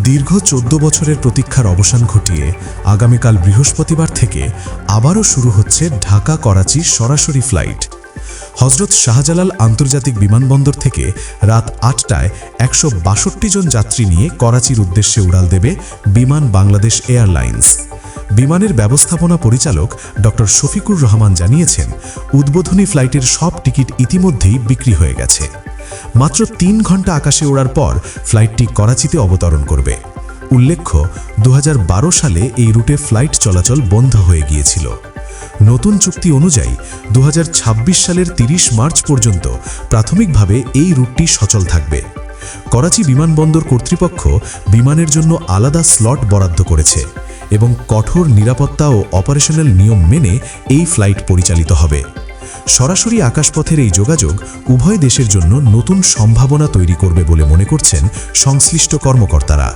দীর্ঘ ১৪ বছরের প্রতীক্ষার অবসান ঘটিয়ে আগামীকাল বৃহস্পতিবার থেকে আবারও শুরু হচ্ছে ঢাকা করাচি সরাসরি ফ্লাইট। হজরত শাহজালাল আন্তর্জাতিক বিমানবন্দর থেকে রাত ৮টায় ১৬২ জন যাত্রী নিয়ে করাচির উদ্দেশ্যে উড়াল দেবে বিমান বাংলাদেশ এয়ারলাইন্স। বিমানের ব্যবস্থাপনা পরিচালক ডক্টর শফিকুর রহমান জানিয়েছেন, উদ্বোধনী ফ্লাইটের সব টিকিট ইতিমধ্যেই বিক্রি হয়ে গেছে। মাত্র ৩ ঘন্টা আকাশে ওড়ার পর ফ্লাইটটি করাচিতে অবতরণ করবে। উল্লেখ্য, ২০১২ সালে এই রুটে ফ্লাইট চলাচল বন্ধ হয়ে গিয়েছিল। নতুন চুক্তি অনুযায়ী ২০২৬ সালের ৩০ মার্চ পর্যন্ত প্রাথমিকভাবে এই রুটটি সচল থাকবে। করাচি বিমানবন্দর কর্তৃপক্ষ বিমানের জন্য আলাদা স্লট বরাদ্দ করেছে এবং কঠোর নিরাপত্তা ও অপারেশনাল নিয়ম মেনে এই ফ্লাইট পরিচালিত হবে। সরাসরি আকাশপথের এই যোগাযোগ উভয় দেশের জন্য নতুন সম্ভাবনা তৈরি করবে বলে মনে করছেন সংশ্লিষ্ট কর্মকর্তারা।